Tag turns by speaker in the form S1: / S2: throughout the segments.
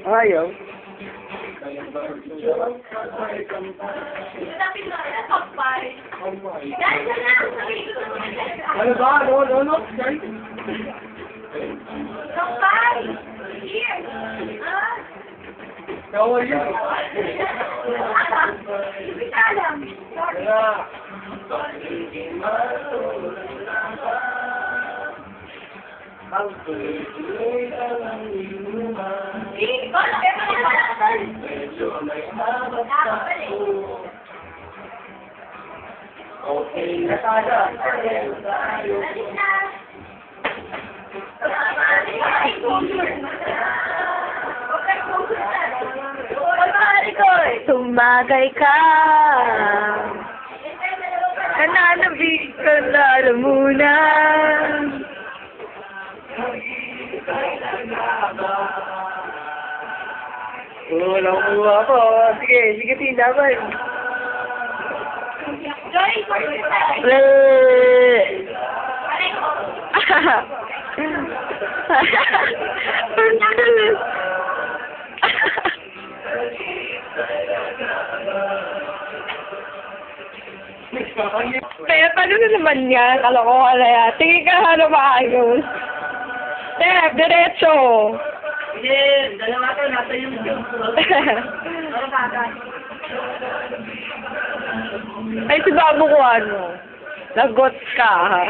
S1: Ayaw. Ano ba? Ano?
S2: Kampay! Here!
S1: How are you?
S2: Hindi ka alam. Sorry.
S1: Okay, nasada.
S3: Tumagay ka. Nananabig ka na, alam mo na.
S1: Walang kuha ko. Sige, tindaman.
S2: Joy!
S3: Kaya paano na naman yan? Kalokohan na yan. Tingin ka na maayos. Step, diretso.
S1: Sige, dalawa ka, nasa YouTube. Ano kagad?
S3: Ay, si Babu ko ano. Lagot ka, ha?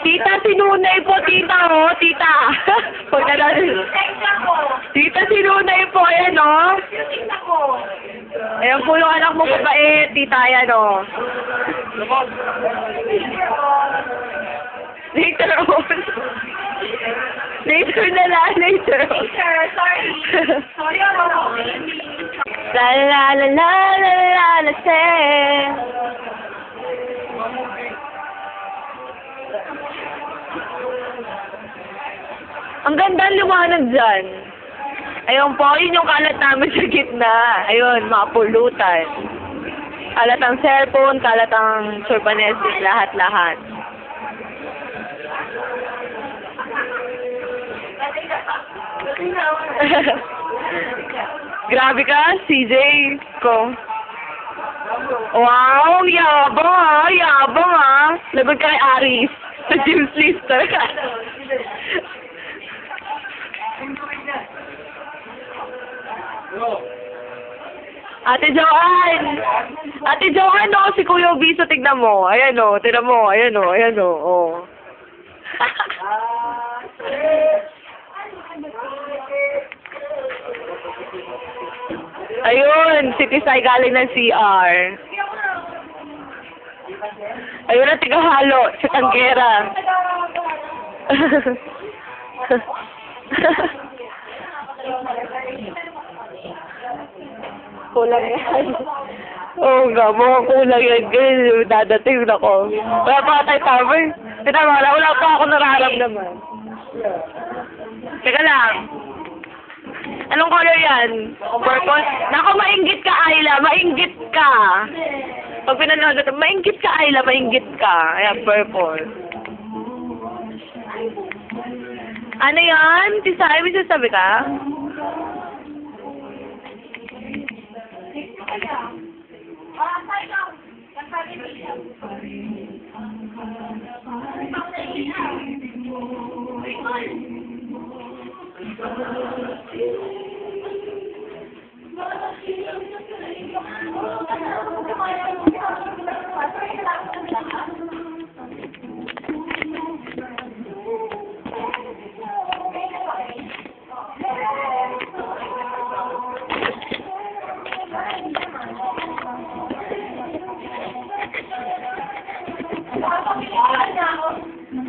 S3: Tita, sinunay po, tita, oh, tita. Huwag na natin. Tita, sinunay po, ayan, oh. Ayan po yung anak mo kabait, tita, ayan, oh. Later on. Later na lang, later on.
S2: Sorry. Sorry ako.
S3: La la la la la la la say. Ang ganda ang liwanag dyan. Ayun po, yun yung kalat namin sa gitna. Ayun, mga pulutan. Kalat ang cellphone, kalat ang surbanesis, lahat-lahat. Grabe ka, CJ ko. Wow, yabang ah, yabang ah. Laban kay Aris, sa James Lister. Ate Joanne, oh, si Kuya Obiso, tignan mo. Ayan o, tignan mo, ayan o, ayan o. Oh. Ayun, si Tisay galing ng CR. Ayun na, tigahalo, si Tanggera. Kulang yan. Oo nga, mga kulang yan. Ganyan, dadating na ko. Wala pa tayo tama. Wala pa ako nararamdaman. Teka lang. Anong color yan? Purple? Naku, mainggit ka, Ayla. Mainggit ka. Pag pinanood ito, mainggit ka, Ayla. Mainggit ka. Ayan, purple. Ano yan? Tisay, may sasabi ka?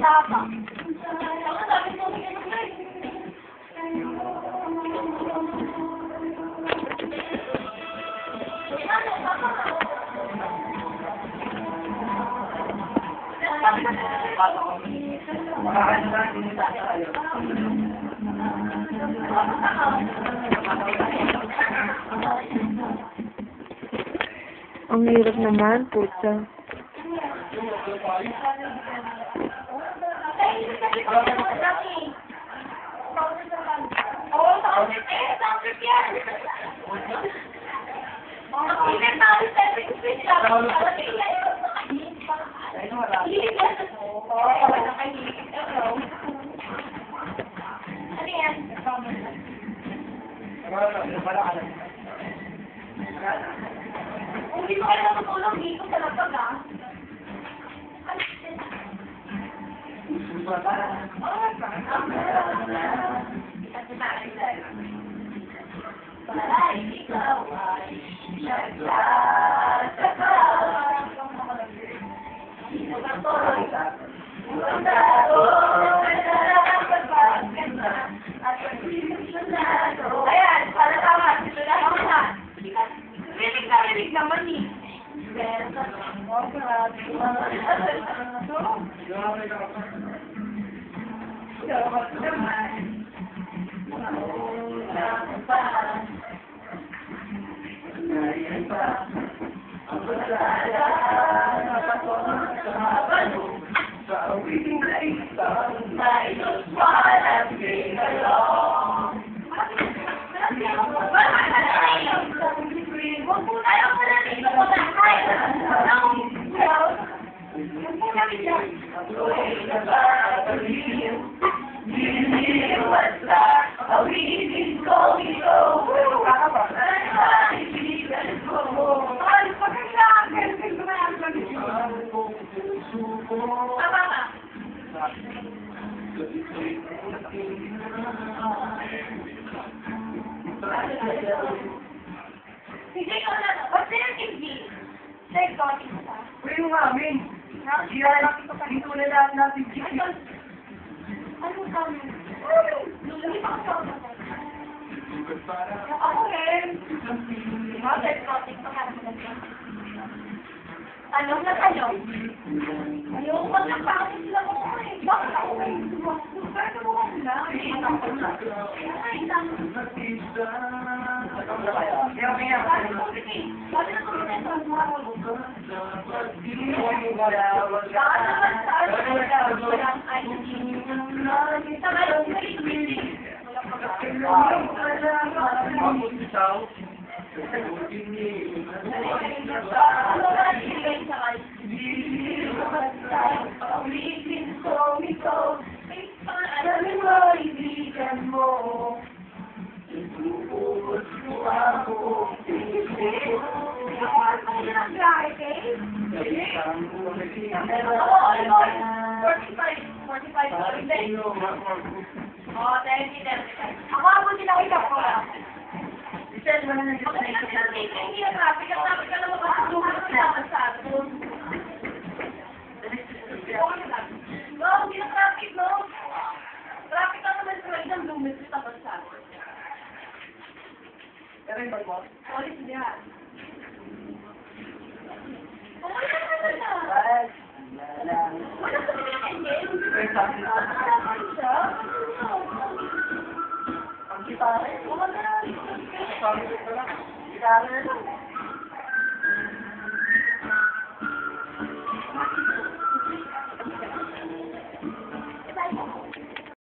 S2: Tapa.
S3: Ang hirap naman, puta.
S2: Kung hindi mo kayo natutulog dito sa lapag, ah. Ayan, para tama. Ito na ako na. Rinig naman eh. Hindi ko na. Ba't hindi? Like, talking sa.
S1: Uy, yung amin. Dito na lahat natin.
S2: Ano kami? Hindi pa ako sa ako rin. Bakit talking pa kami? Ano na kayo? Ayaw ko na bakit lang ako eh. Bakit ako eh? Bakit mo ako na? Ako ang buti nakita ko lang. Hindi na traffic. Ang traffic ka naman kasi sa atin. No, hindi na traffic, no? Traffic ka naman sa isang lumit sa bansa. Ulit niya. Wala na. Wala ka na engage. Ang gitara. Wala na. Gitara na lang.